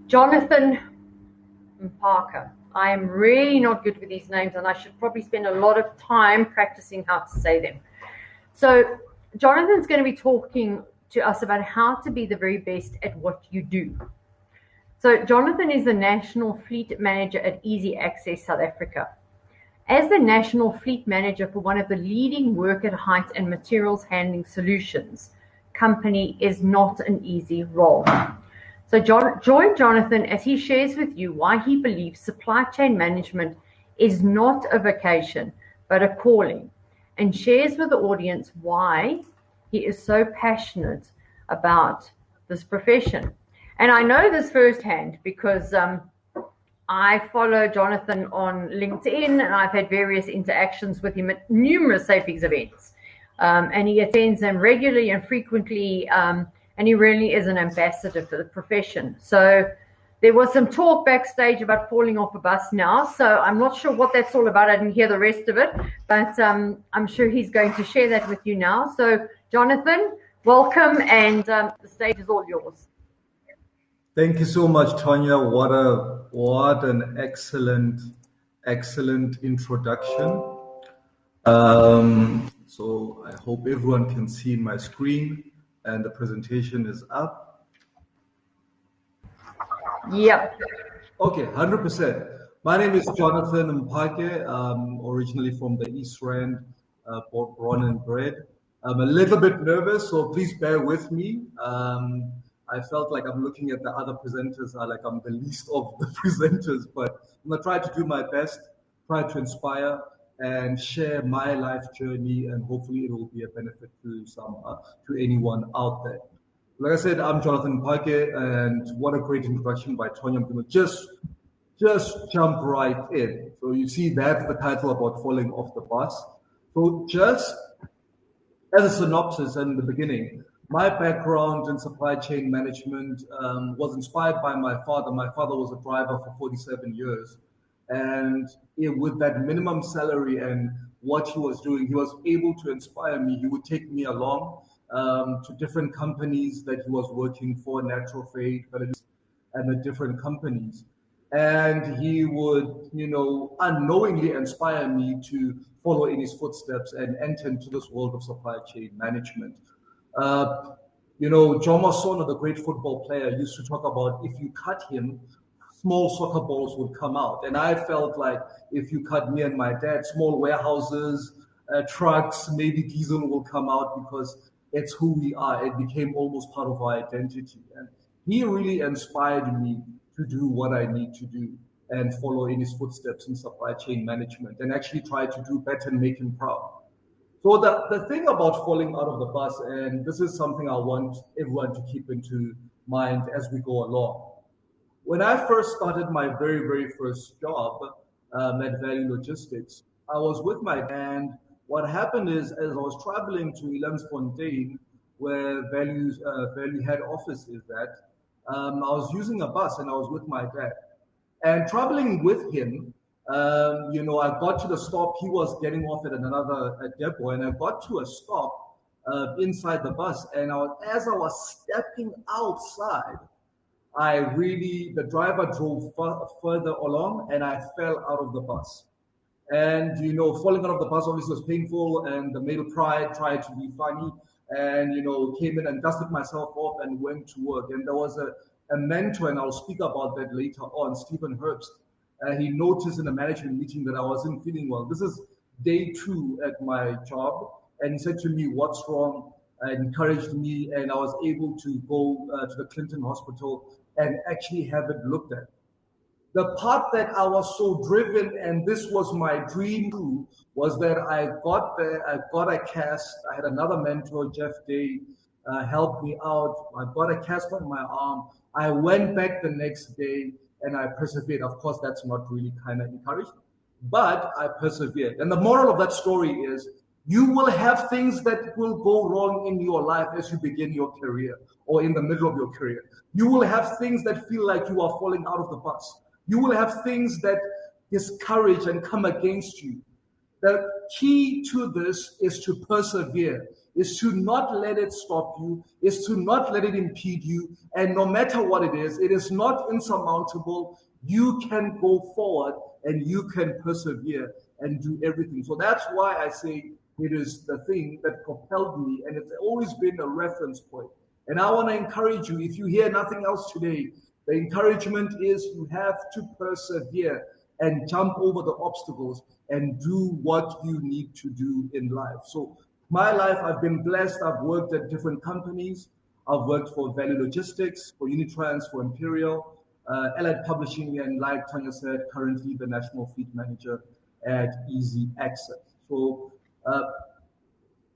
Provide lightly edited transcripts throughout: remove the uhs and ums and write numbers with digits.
Jonathan MPHAKE. I am really not good with these names, and I should probably spend a lot of time practicing how to say them. So, Jonathan's going to be talking to us about how to be the very best at what you do. So, Jonathan is the National Fleet Manager at Eazi Access South Africa. As the National Fleet Manager for one of the leading work at height and materials handling solutions company is not an easy role. So join Jonathan as he shares with you why he believes supply chain management is not a vocation, but a calling, and shares with the audience why he is so passionate about this profession. And I know this firsthand because I follow Jonathan on LinkedIn, and I've had various interactions with him at numerous SAPEX events. And he attends them regularly and frequently, and he really is an ambassador for the profession. So there was some talk backstage about falling off a bus now, so I'm not sure what that's all about. I didn't hear the rest of it, but I'm sure he's going to share that with you now. So Jonathan, welcome, and the stage is all yours. Thank you so much, Tanya. What an excellent introduction. So I hope everyone can see my screen and the presentation is up. Yep. Okay, 100%. My name is Jonathan MPHAKE. Originally from the East Rand, born and bred. I'm a little bit nervous, so please bear with me. I felt like I'm looking at the other presenters, like I'm the least of the presenters, but I'm gonna try to do my best, try to inspire and share my life journey, and hopefully it will be a benefit to anyone out there. Like I said, I'm Jonathan MPHAKE, and what a great introduction by Tonya. I'm gonna just jump right in. So you see that's the title about falling off the bus. So just as a synopsis in the beginning, my background in supply chain management was inspired by my father. My father was a driver for 47 years. And with that minimum salary and what he was doing, he was able to inspire me. He would take me along to different companies that he was working for, Natural Freight, and the different companies. And he would, unknowingly inspire me to follow in his footsteps and enter into this world of supply chain management. Jomo Sono, the great football player, used to talk about if you cut him, small soccer balls would come out. And I felt like if you cut me and my dad, small warehouses, trucks, maybe diesel will come out because it's who we are. It became almost part of our identity. And he really inspired me to do what I need to do and follow in his footsteps in supply chain management and actually try to do better and make him proud. So the thing about falling out of the bus, and this is something I want everyone to keep into mind as we go along. When I first started my very, very first job at Value Logistics, I was with my dad, and what happened is as I was traveling to Elandsfontein, where Value head office is at, I was using a bus and I was with my dad. And traveling with him, I got to the stop. He was getting off at another depot, and I got to a stop inside the bus. And as I was stepping outside, the driver drove further along, and I fell out of the bus. And falling out of the bus obviously was painful, and the male pride tried to be funny, and came in and dusted myself off and went to work. And there was a mentor, and I'll speak about that later on, Stephen Herbst. He noticed in a management meeting that I wasn't feeling well. This is day 2 at my job, and he said to me, "What's wrong?" And encouraged me, and I was able to go to the Clinton Hospital and actually have it looked at. The part that I was so driven, and this was my dream too, was that I got there, I got a cast. I had another mentor, Jeff Day, helped me out. I got a cast on my arm. I went back the next day and I persevered. Of course, that's not really kind of encouraging, but I persevered. And the moral of that story is you will have things that will go wrong in your life as you begin your career or in the middle of your career. You will have things that feel like you are falling out of the bus. You will have things that discourage and come against you. The key to this is to persevere is to not let it stop you, is to not let it impede you. And no matter what it is not insurmountable. You can go forward and you can persevere and do everything. So that's why I say it is the thing that propelled me, and it's always been a reference point. And I want to encourage you, if you hear nothing else today, the encouragement is you have to persevere and jump over the obstacles and do what you need to do in life. So my life, I've been blessed. I've worked at different companies. I've worked for Value Logistics, for Unitrans, for Imperial, Allied Publishing, and like Tanya said, currently the National Fleet Manager at Eazi Access. So,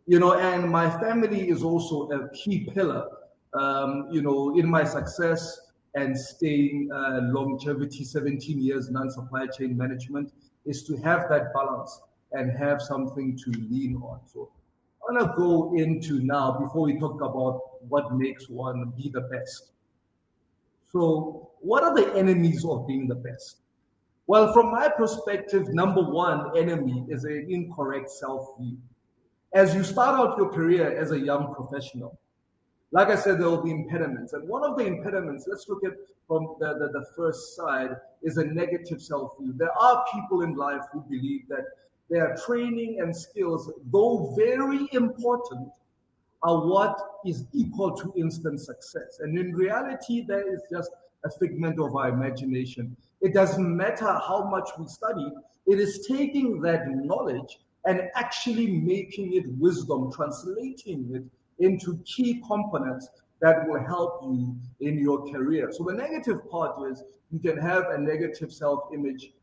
and my family is also a key pillar, in my success and staying longevity, 17 years non-supply chain management, is to have that balance and have something to lean on. So I want to go into now, before we talk about what makes one be the best. So what are the enemies of being the best? Well, from my perspective, number one enemy is an incorrect self-view. As you start out your career as a young professional, like I said, there will be impediments. And one of the impediments, let's look at from the first side, is a negative self-view. There are people in life who believe that their training and skills, though very important, are what is equal to instant success. And in reality, that is just a figment of our imagination. It doesn't matter how much we study, it is taking that knowledge and actually making it wisdom, translating it into key components that will help you in your career. So the negative part is you can have a negative self-image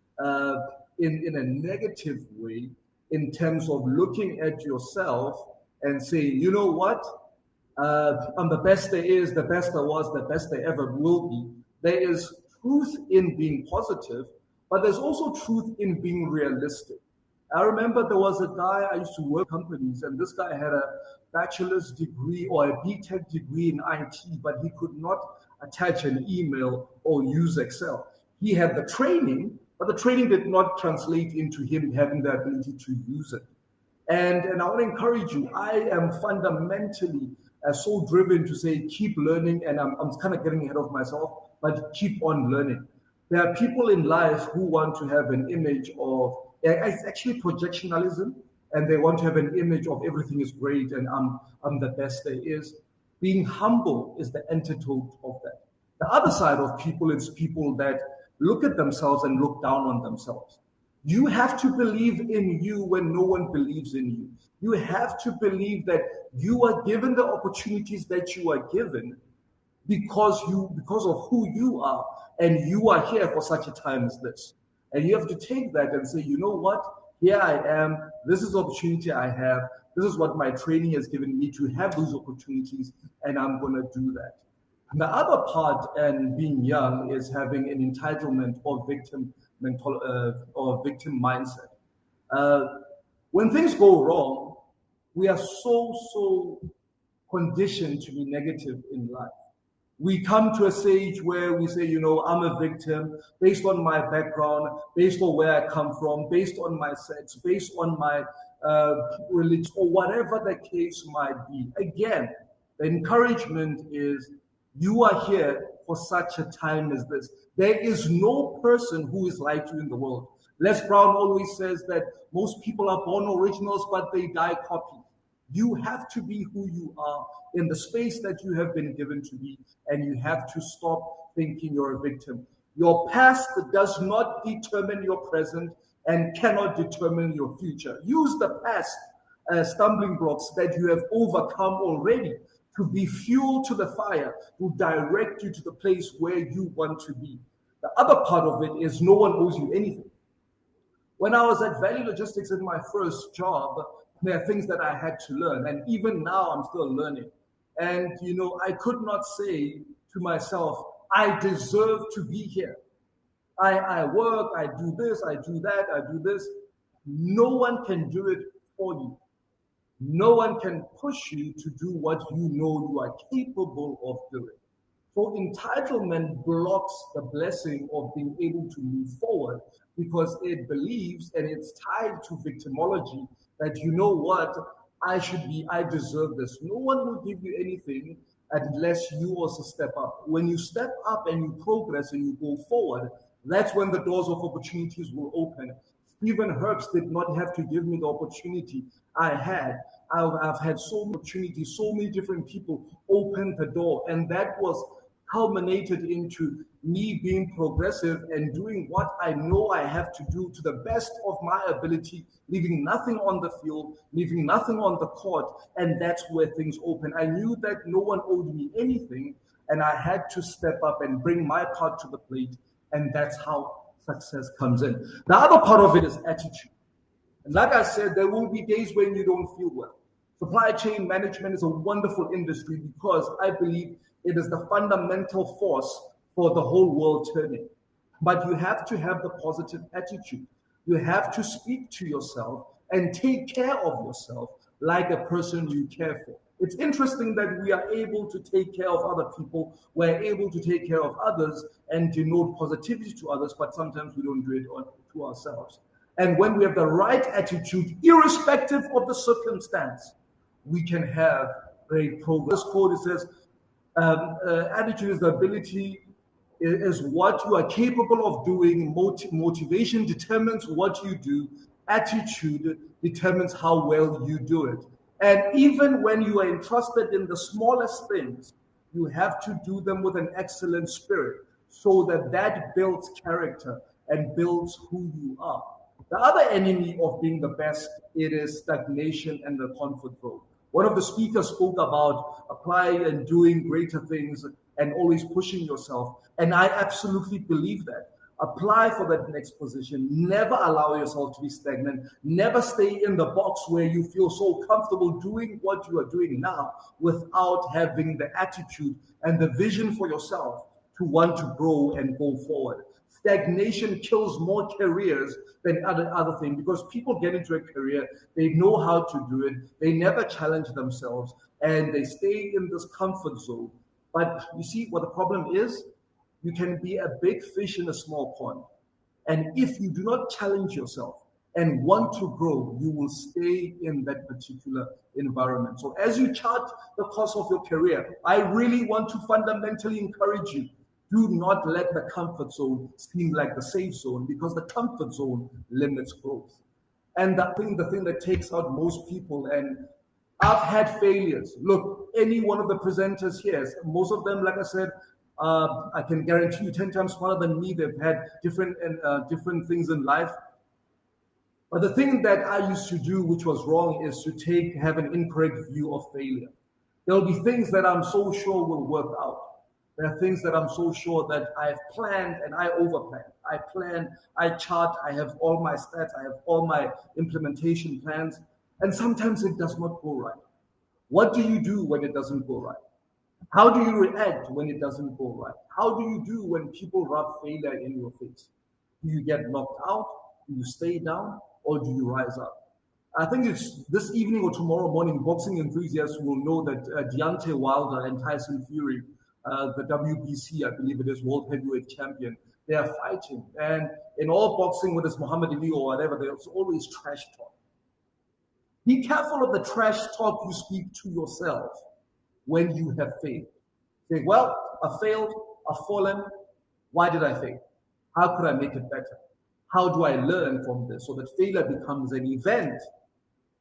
in a negative way in terms of looking at yourself and saying, you know what, I'm the best there is, the best there was, the best there ever will be. There is truth in being positive, but there's also truth in being realistic. I remember there was a guy, I used to work companies, and this guy had a bachelor's degree or a BTech degree in IT, but he could not attach an email or use Excel. He had the training, but the training did not translate into him having the ability to use it. And I want to encourage you, I am fundamentally so driven to say, keep learning, and I'm kind of getting ahead of myself, but keep on learning. There are people in life who want to have an image of, it's actually projectionalism, and they want to have an image of everything is great and I'm the best there is. Being humble is the antidote of that. The other side of people is people that look at themselves and look down on themselves. You have to believe in you when no one believes in you. You have to believe that you are given the opportunities that you are given because of who you are, and you are here for such a time as this. And you have to take that and say, you know what? Here I am. This is the opportunity I have. This is what my training has given me to have those opportunities, and I'm going to do that. And the other part, and being young, is having an entitlement or victim mindset. When things go wrong, we are so conditioned to be negative in life. We come to a stage where we say, I'm a victim based on my background, based on where I come from, based on my sex, based on my religion, or whatever the case might be. Again, the encouragement is you are here for such a time as this. There is no person who is like you in the world. Les Brown always says that most people are born originals, but they die copies. You have to be who you are in the space that you have been given to be, and you have to stop thinking you're a victim. Your past does not determine your present and cannot determine your future. Use the past stumbling blocks that you have overcome already to be fuel to the fire, to direct you to the place where you want to be. The other part of it is no one owes you anything. When I was at Value Logistics in my first job, there are things that I had to learn. And even now, I'm still learning. And, I could not say to myself, I deserve to be here. I work, I do this, I do that, I do this. No one can do it for you. No one can push you to do what you know you are capable of doing. So entitlement blocks the blessing of being able to move forward because it believes, and it's tied to victimology, that you know what, I deserve this. No one will give you anything unless you also step up. When you step up and you progress and you go forward, that's when the doors of opportunities will open. Stephen Herbst did not have to give me the opportunity I had. I've had so many opportunities, so many different people open the door, and that was culminated into me being progressive and doing what I know I have to do to the best of my ability, leaving nothing on the field, leaving nothing on the court, and that's where things open. I knew that no one owed me anything, and I had to step up and bring my part to the plate, and that's how success comes in. The other part of it is attitude. And like I said, there will be days when you don't feel well. Supply chain management is a wonderful industry because I believe it is the fundamental force for the whole world turning. But you have to have the positive attitude. You have to speak to yourself and take care of yourself like a person you care for. It's interesting that we are able to take care of other people, we're able to take care of others and denote positivity to others, but sometimes we don't do it to ourselves. And when we have the right attitude, irrespective of the circumstance, we can have great progress. This quote, it says, attitude is the ability, is what you are capable of doing. Motivation determines what you do. Attitude determines how well you do it. And even when you are entrusted in the smallest things, you have to do them with an excellent spirit so that that builds character and builds who you are. The other enemy of being the best, it is stagnation and the comfort zone. One of the speakers spoke about applying and doing greater things and always pushing yourself. And I absolutely believe that. Apply for that next position. Never allow yourself to be stagnant. Never stay in the box where you feel so comfortable doing what you are doing now without having the attitude and the vision for yourself to want to grow and go forward. Stagnation kills more careers than other things because people get into a career, they know how to do it, they never challenge themselves, and they stay in this comfort zone. But you see what the problem is? You can be a big fish in a small pond. And if you do not challenge yourself and want to grow, you will stay in that particular environment. So as you chart the course of your career, I really want to fundamentally encourage you. Do not let the comfort zone seem like the safe zone because the comfort zone limits growth. And the thing that takes out most people, and I've had failures. Look, any one of the presenters here, most of them, like I said, I can guarantee you 10 times smarter than me. They've had different things in life. But the thing that I used to do, which was wrong, is to have an incorrect view of failure. There'll be things that I'm so sure will work out. There are things that I'm so sure that I've planned and I overplan. I plan, I chart, I have all my stats, I have all my implementation plans, and sometimes it does not go right. What do you do when it doesn't go right? How do you react when it doesn't go right? How do you do when people rub failure in your face? Do you get knocked out? Do you stay down? Or do you rise up? I think it's this evening or tomorrow morning, boxing enthusiasts will know that Deontay Wilder and Tyson Fury, the WBC, I believe it is, World Heavyweight Champion, they are fighting. And in all boxing, whether it's Muhammad Ali or whatever, there's always trash talk. Be careful of the trash talk you speak to yourself when you have failed. Say, well, I failed, I've fallen. Why did I fail? How could I make it better? How do I learn from this so that failure becomes an event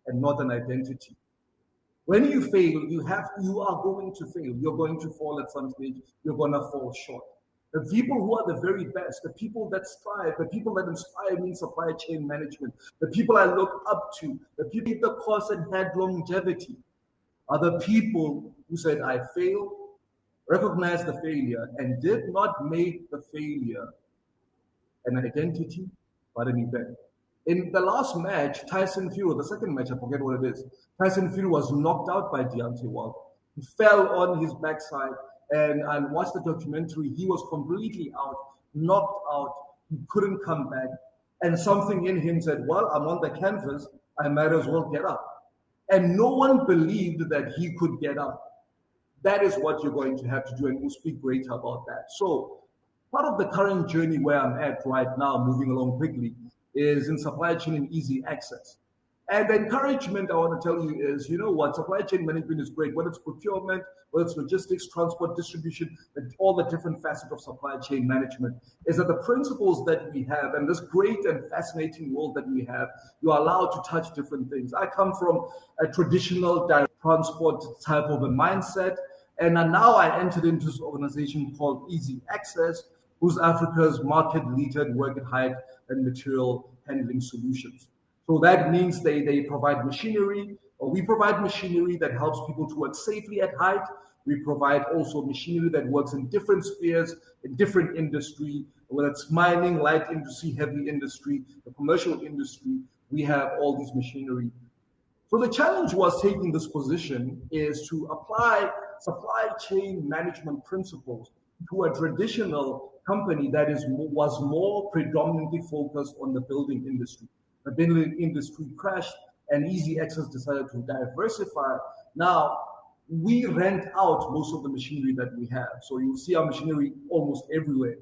and not an identity? When you fail, you are going to fail. You're going to fall at some stage. You're going to fall short. The people who are the very best, the people that strive, the people that inspire me in supply chain management, the people I look up to, the people that course and had longevity, are the people who said, I failed, recognized the failure, and did not make the failure an identity, but an event. In the last match, Tyson Fury, the second match, I forget what it is, Tyson Fury was knocked out by Deontay Wilder. He fell on his backside, and I watched the documentary. He was completely out, knocked out. He couldn't come back. And something in him said, well, I'm on the canvas. I might as well get up. And no one believed that he could get up. That is what you're going to have to do, and we'll speak greater about that. So part of the current journey where I'm at right now, moving along quickly, is in supply chain and easy access. And the encouragement I want to tell you is, you know what, supply chain management is great, whether it's procurement, whether it's logistics, transport, distribution, all the different facets of supply chain management, is that the principles that we have and this great and fascinating world that we have, you are allowed to touch different things. I come from a traditional direct transport type of a mindset, and now I entered into this organization called Eazi Access, who's Africa's market leader in work at height and material handling solutions. So that means they provide machinery, or we provide machinery that helps people to work safely at height. We provide also machinery that works in different spheres, in different industry, whether it's mining, light industry, heavy industry, the commercial industry. We have all these machinery. So the challenge was taking this position is to apply supply chain management principles to a traditional company that was more predominantly focused on the building industry. The building industry crashed, and Eazi Access decided to diversify. Now, we rent out most of the machinery that we have. So you'll see our machinery almost everywhere.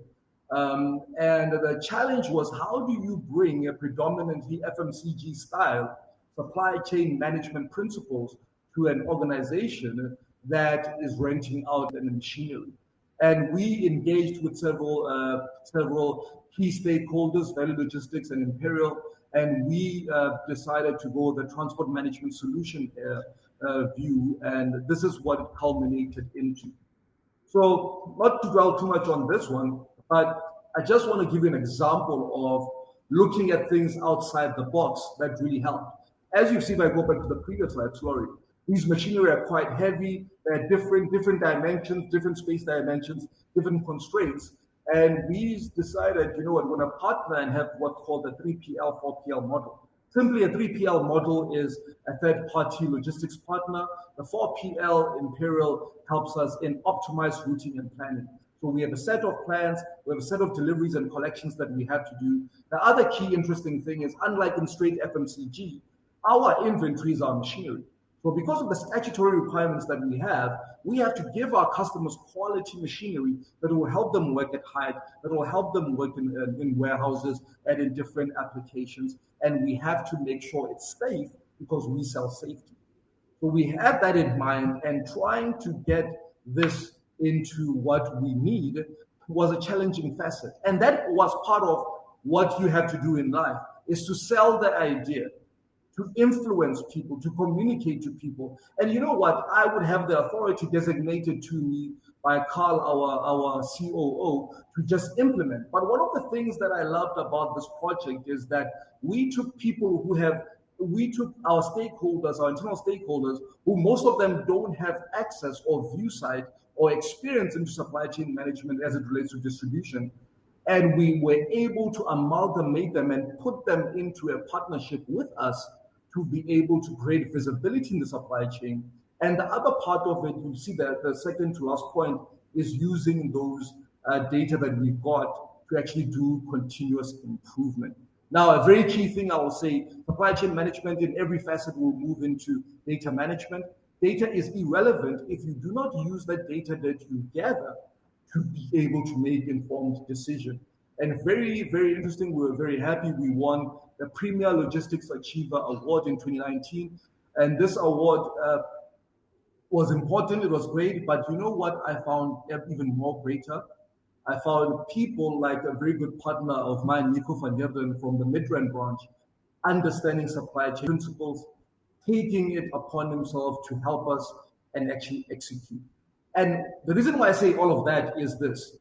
And the challenge was, how do you bring a predominantly FMCG style supply chain management principles to an organization that is renting out the machinery? And we engaged with several key stakeholders, Value Logistics and Imperial, and we decided to go the transport management solution view, and this is what it culminated into. So, not to dwell too much on this one, but I just want to give you an example of looking at things outside the box that really helped. As you see, if I go back to the previous slide, sorry, these machinery are quite heavy. They're different dimensions, different space dimensions, different constraints. And we decided, you know what, we're going to partner and have what's called the 3PL, 4PL model. Simply a 3PL model is a third-party logistics partner. The 4PL Imperial helps us in optimized routing and planning. So we have a set of plans, we have a set of deliveries and collections that we have to do. The other key interesting thing is, unlike in straight FMCG, our inventory is our machinery. So because of the statutory requirements that we have to give our customers quality machinery that will help them work at height, that will help them work in warehouses and in different applications. And we have to make sure it's safe because we sell safety. So we had that in mind, and trying to get this into what we need was a challenging facet. And that was part of what you have to do in life, is to sell the idea, to influence people, to communicate to people. And you know what? I would have the authority designated to me by Carl, our COO, to just implement. But one of the things that I loved about this project is that we took our stakeholders, our internal stakeholders, who most of them don't have access or view sight or experience into supply chain management as it relates to distribution. And we were able to amalgamate them and put them into a partnership with us to be able to create visibility in the supply chain. And the other part of it, you see that the second to last point is using those data that we've got to actually do continuous improvement. Now, a very key thing I will say, supply chain management in every facet will move into data management. Data is irrelevant if you do not use that data that you gather to be able to make informed decision. And very, very interesting, we were very happy. We won the Premier Logistics Achiever Award in 2019. And this award was important, it was great, but you know what I found even more greater? I found people like a very good partner of mine, Nico van Gerden from the Midrand branch, understanding supply chain principles, taking it upon himself to help us and actually execute. And the reason why I say all of that is this.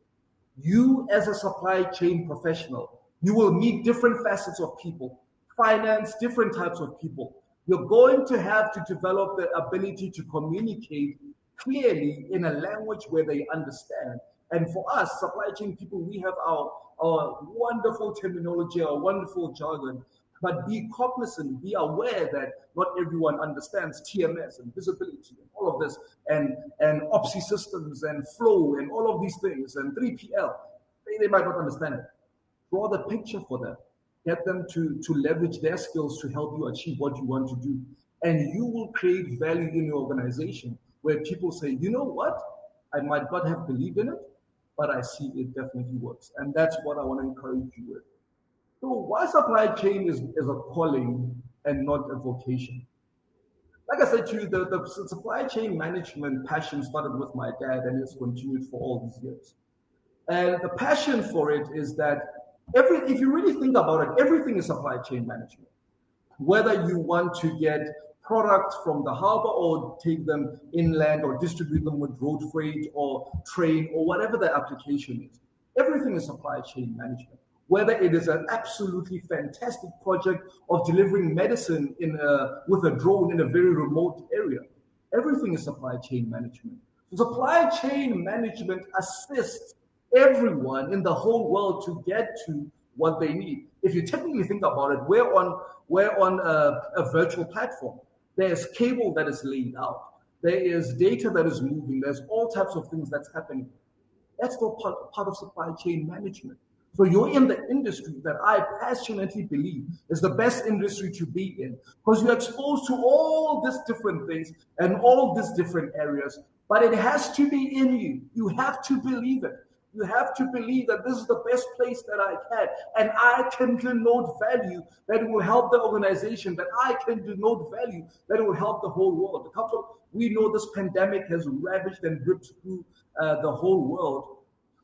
You as a supply chain professional, you will meet different facets of people, finance, different types of people. You're going to have to develop the ability to communicate clearly in a language where they understand. And for us, supply chain people, we have our wonderful terminology, our wonderful jargon, but be cognizant, be aware that not everyone understands TMS and visibility and all of this, and OPSI systems and flow and all of these things, and 3PL. They might not understand it. Draw the picture for them. Get them to leverage their skills to help you achieve what you want to do. And you will create value in your organization where people say, you know what? I might not have believed in it, but I see it definitely works. And that's what I want to encourage you with. So why supply chain is a calling and not a vocation. Like I said to you, the supply chain management passion started with my dad and it's continued for all these years. And the passion for it is that if you really think about it, everything is supply chain management. Whether you want to get products from the harbor or take them inland or distribute them with road freight or train or whatever the application is, everything is supply chain management. Whether it is an absolutely fantastic project of delivering medicine with a drone in a very remote area, everything is supply chain management. So supply chain management assists everyone in the whole world to get to what they need. If you technically think about it, we're on a virtual platform. There's cable that is laid out. There is data that is moving. There's all types of things that's happening. That's all part of supply chain management. So you're in the industry that I passionately believe is the best industry to be in because you're exposed to all these different things and all these different areas, but it has to be in you. You have to believe it. You have to believe that this is the best place that I can, and I can denote value that will help the organization, that I can denote value that will help the whole world. We know this pandemic has ravaged and ripped through the whole world.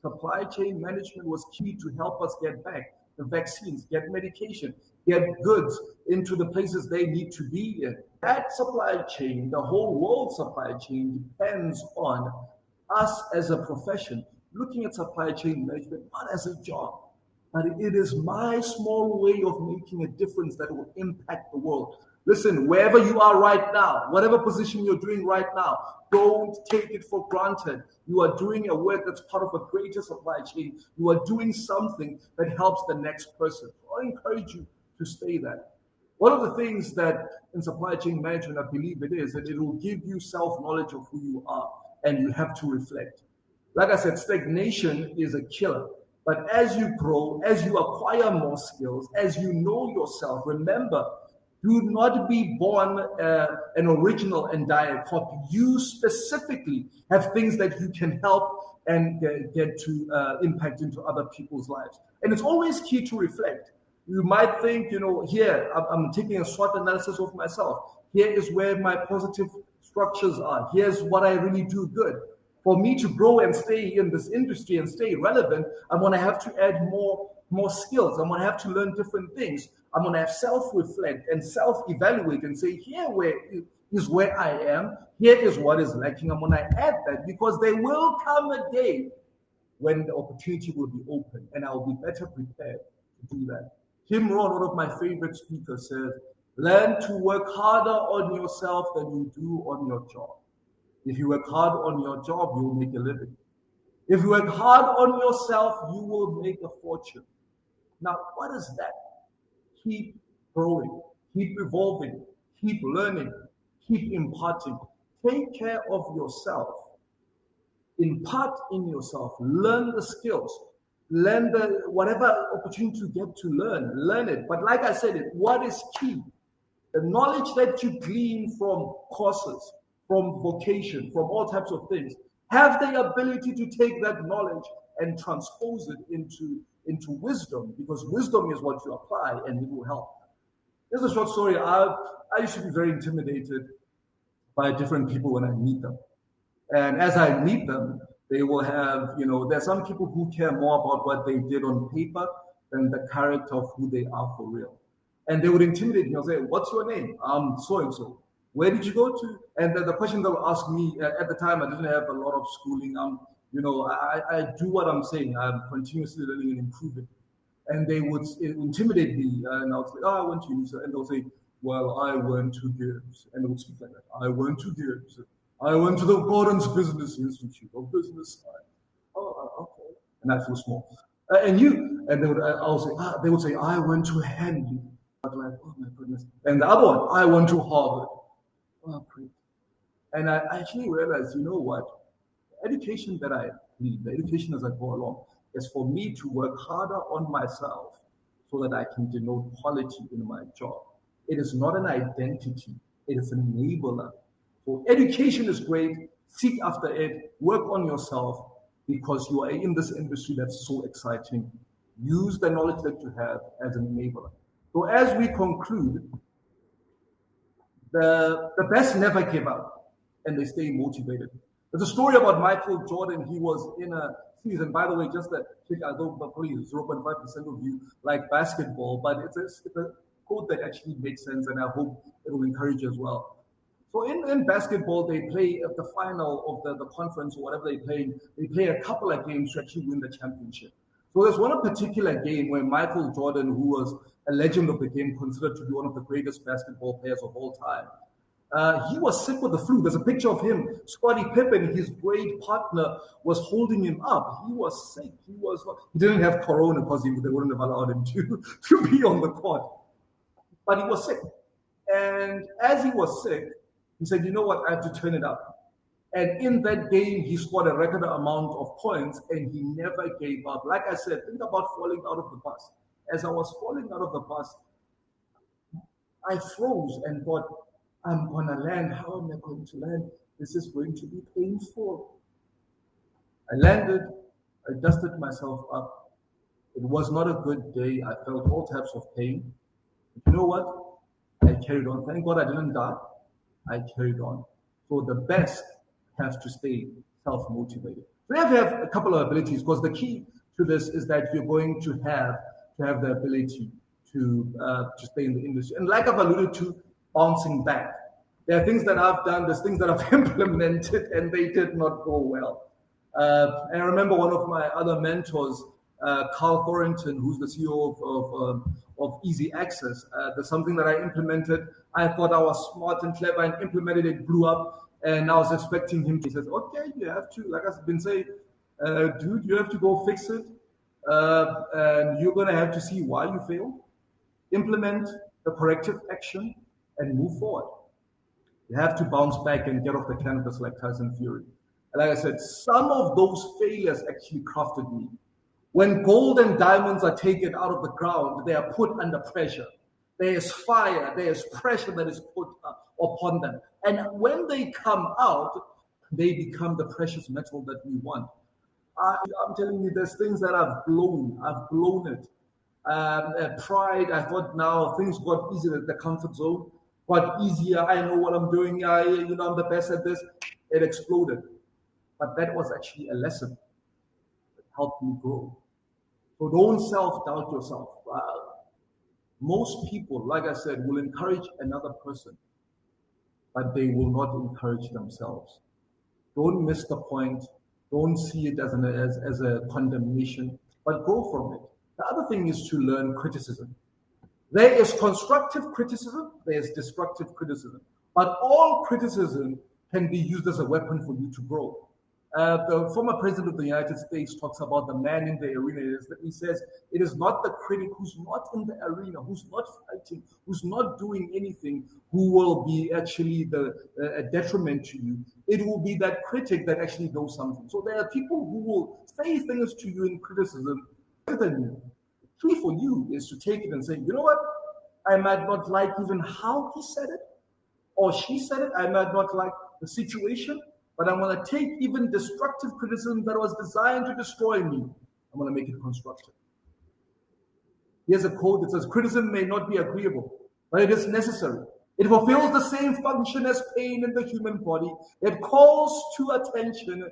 Supply chain management was key to help us get back the vaccines, get medication, get goods into the places they need to be in. That supply chain, the whole world supply chain, depends on us as a profession looking at supply chain management not as a job, but it is my small way of making a difference that will impact the world. Listen, wherever you are right now, whatever position you're doing right now, don't take it for granted. You are doing a work that's part of a greater supply chain. You are doing something that helps the next person. I encourage you to stay there. One of the things that in supply chain management, I believe it is, that it will give you self-knowledge of who you are, and you have to reflect. Like I said, stagnation is a killer. But as you grow, as you acquire more skills, as you know yourself, remember, do not be born an original and die a copy. You specifically have things that you can help and get to impact into other people's lives. And it's always key to reflect. You might think, here, I'm taking a SWOT analysis of myself. Here is where my positive structures are. Here's what I really do good. For me to grow and stay in this industry and stay relevant, I'm going to have to add more skills. I'm going to have to learn different things. I'm going to have self-reflect and self-evaluate and say, here is where I am. Here is what is lacking. I'm going to add that because there will come a day when the opportunity will be open and I'll be better prepared to do that. Tim Rohn, one of my favorite speakers, said, learn to work harder on yourself than you do on your job. If you work hard on your job, you will make a living. If you work hard on yourself, you will make a fortune. Now, what is that? Keep growing, keep evolving, keep learning, keep imparting. Take care of yourself. Impart in yourself. Learn the skills. Learn whatever opportunity you get to learn it. But like I said, what is key? The knowledge that you glean from courses, from vocation, from all types of things, have the ability to take that knowledge and transpose it into wisdom, because wisdom is what you apply and it will help. Here's a short story. I used to be very intimidated by different people when I meet them. And as I meet them, they will have, there's some people who care more about what they did on paper than the character of who they are for real. And they would intimidate me. I'll say, what's your name? So-and-so. Where did you go to? And the question they'll ask me, at the time, I didn't have a lot of schooling. I do what I'm saying. I'm continuously learning and improving. And they would intimidate me. And I would say, I went to UNISA. And they'll say, well, I went to Gibbs. And they would speak like that. I went to Gibbs. I went to the Gordon's Business Institute of Business Science. Oh, okay. And I feel small. And you? And they would say, I went to Henley. I'm like, oh my goodness. And the other one, I went to Harvard. Oh, great. And I actually realized, you know what? The education that I need, the education as I go along, is for me to work harder on myself so that I can denote quality in my job. It is not an identity. It is an enabler. So education is great. Seek after it. Work on yourself because you are in this industry that's so exciting. Use the knowledge that you have as an enabler. So as we conclude, The best never give up, and they stay motivated. There's a story about Michael Jordan. He was in a season, by the way, just that I don't probably 0.5% of you like basketball, but it's a quote that actually makes sense, and I hope it will encourage you as well. So in basketball, they play at the final of the conference or whatever they play a couple of games to actually win the championship. So there's one particular game where Michael Jordan, who was a legend of the game, considered to be one of the greatest basketball players of all time, he was sick with the flu. There's a picture of him. Scottie Pippen, his great partner, was holding him up. He was sick. He didn't have corona because they wouldn't have allowed him to be on the court. But he was sick. And as he was sick, he said, you know what, I have to turn it up. And in that game, he scored a record amount of points, and he never gave up. Like I said, think about falling out of the bus. As I was falling out of the bus, I froze and thought, I'm going to land. How am I going to land? This is going to be painful. I landed. I dusted myself up. It was not a good day. I felt all types of pain. But you know what? I carried on. Thank God I didn't die. I carried on. So the best have to stay self-motivated. So you have to have a couple of abilities, because the key to this is that you're going to have the ability to stay in the industry. And like I've alluded to, bouncing back. There are things that I've done, there's things that I've implemented, and they did not go well. And I remember one of my other mentors, Carl Thornton, who's the CEO of Eazi Access. There's something that I implemented. I thought I was smart and clever and implemented it, blew up. And I was expecting him to say, okay, you have to, like I've been saying, dude, you have to go fix it. And you're going to have to see why you failed. Implement the corrective action and move forward. You have to bounce back and get off the canvas like Tyson Fury. And like I said, some of those failures actually crafted me. When gold and diamonds are taken out of the ground, they are put under pressure. There is fire, there is pressure that is put upon them. And when they come out, they become the precious metal that we want. I'm telling you, there's things that I've blown it. Pride, I thought now things got easier, the comfort zone got easier. I know what I'm doing. I'm the best at this. It exploded. But that was actually a lesson that helped me grow. So don't self-doubt yourself. Most people, like I said, will encourage another person, but they will not encourage themselves. Don't miss the point. Don't see it as a condemnation, but grow from it. The other thing is to learn criticism. There is constructive criticism, there is destructive criticism, but all criticism can be used as a weapon for you to grow. The former president of the United States talks about the man in the arena. He says it is not the critic who's not in the arena, who's not fighting, who's not doing anything, who will be actually a detriment to you. It will be that critic that actually knows something. So there are people who will say things to you in criticism better than you. The key for you is to take it and say, you know what? I might not like even how he said it or she said it. I might not like the situation. But I'm going to take even destructive criticism that was designed to destroy me. I'm going to make it constructive. Here's a quote that says, criticism may not be agreeable, but it is necessary. It fulfills the same function as pain in the human body. It calls attention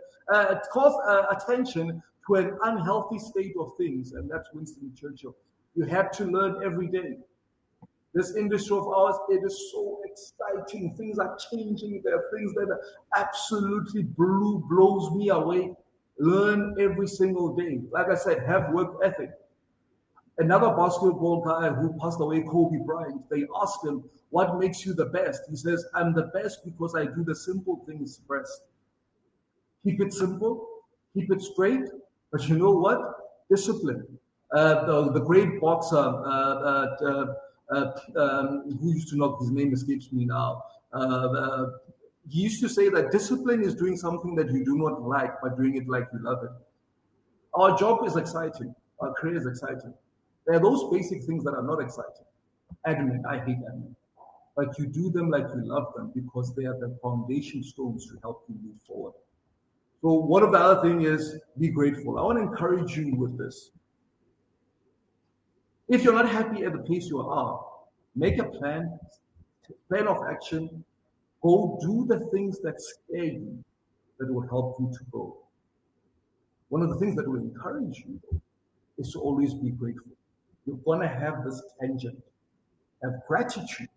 to an unhealthy state of things. And that's Winston Churchill. You have to learn every day. This industry of ours, it is so exciting. Things are changing. There are things that are absolutely blows me away. Learn every single day. Like I said, have work ethic. Another basketball guy who passed away, Kobe Bryant, they asked him, what makes you the best? He says, I'm the best because I do the simple things best. Keep it simple, keep it straight, but you know what? Discipline. The great boxer, who used to knock, his name escapes me now. He used to say that discipline is doing something that you do not like, but doing it like you love it. Our job is exciting. Our career is exciting. There are those basic things that are not exciting. Admin, I hate admin. But you do them like you love them because they are the foundation stones to help you move forward. So one of the other things is be grateful. I want to encourage you with this. If you're not happy at the pace you are, make a plan, Plan of action. Go do the things that scare you, that will help you to grow. One of the things that will encourage you is to always be grateful. You're going to have this tangent of gratitude.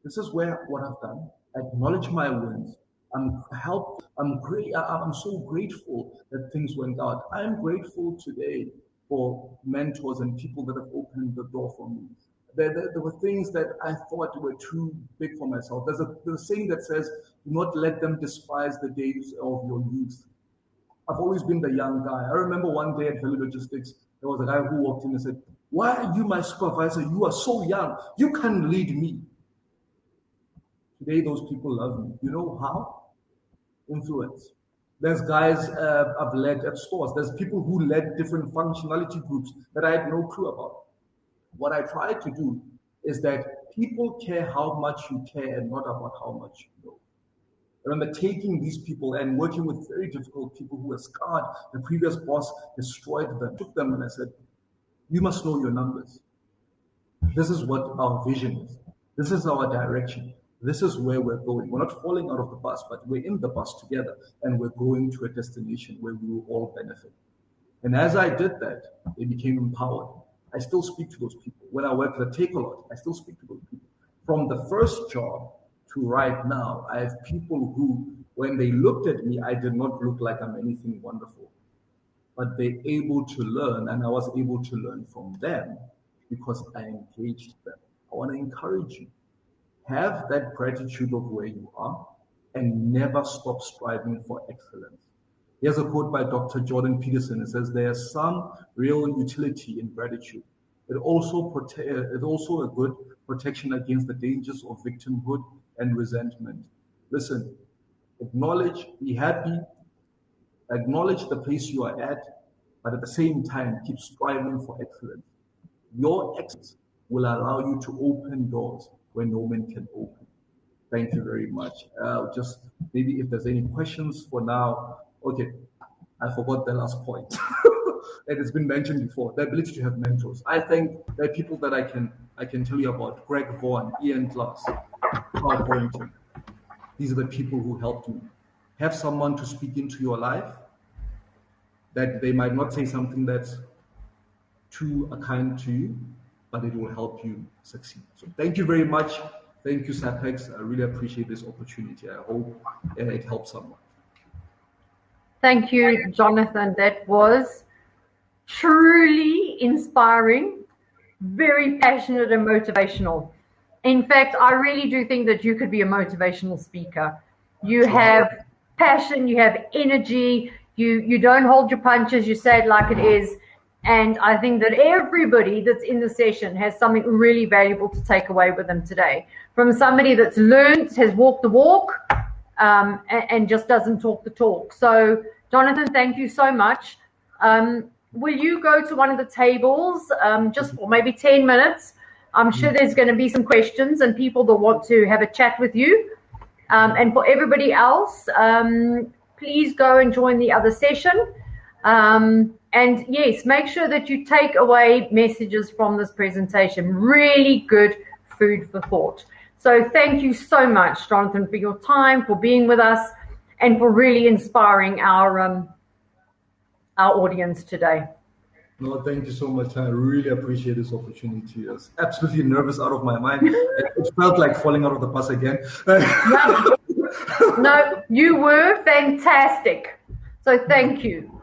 This is where what I've done. I acknowledge my wins. I'm helped. I'm great. I'm so grateful that things went out. I'm grateful today for mentors and people that have opened the door for me. There were things that I thought were too big for myself. There's a saying that says, "Do not let them despise the days of your youth." I've always been the young guy. I remember one day at Valley Logistics, there was a guy who walked in and said, "Why are you my supervisor? You are so young. You can lead me." Today, those people love me. You know how? Influence. There's guys I've led at stores. There's people who led different functionality groups that I had no clue about. What I try to do is that people care how much you care and not about how much you know. I remember taking these people and working with very difficult people who were scarred. The previous boss destroyed them. Took them and I said, "You must know your numbers. This is what our vision is. This is our direction. This is where we're going. We're not falling out of the bus, but we're in the bus together and we're going to a destination where we will all benefit." And as I did that, they became empowered. I still speak to those people. When I work at Take-A-Lot, I still speak to those people. From the first job to right now, I have people who, when they looked at me, I did not look like I'm anything wonderful. But they're able to learn, and I was able to learn from them because I engaged them. I want to encourage you. Have that gratitude of where you are and never stop striving for excellence. Here's a quote by Dr. Jordan Peterson. It says, "There's some real utility in gratitude. It also a good protection against the dangers of victimhood and resentment." Listen, acknowledge, be happy, acknowledge the place you are at, but at the same time, keep striving for excellence. Your excellence will allow you to open doors where no man can open. Thank you very much. Just maybe if there's any questions for now. Okay, I forgot the last point. And it's been mentioned before, the ability to have mentors. I think there are people that I can tell you about: Greg Vaughan, Ian Glass, Carl Boynton. These are the people who helped me. Have someone to speak into your life that they might not say something that's too kind to you, but it will help you succeed. So thank you very much. Thank you, SAPEX. I really appreciate this opportunity. I hope it helps someone. Thank you, Jonathan. That was truly inspiring, very passionate and motivational. In fact, I really do think that you could be a motivational speaker. You have passion, you have energy, you don't hold your punches, you say it like it is. And I think that everybody that's in the session has something really valuable to take away with them today. From somebody that's learned, has walked the walk, and just doesn't talk the talk. So, Jonathan, thank you so much. Will you go to one of the tables just for maybe 10 minutes? I'm sure there's going to be some questions and people that want to have a chat with you. And for everybody else, please go and join the other session. And yes, make sure that you take away messages from this presentation. Really good food for thought. So thank you so much, Jonathan, for your time, for being with us, and for really inspiring our audience today. No, thank you so much. I really appreciate this opportunity. I was absolutely nervous out of my mind. It felt like falling out of the bus again. No, you were fantastic. So thank you.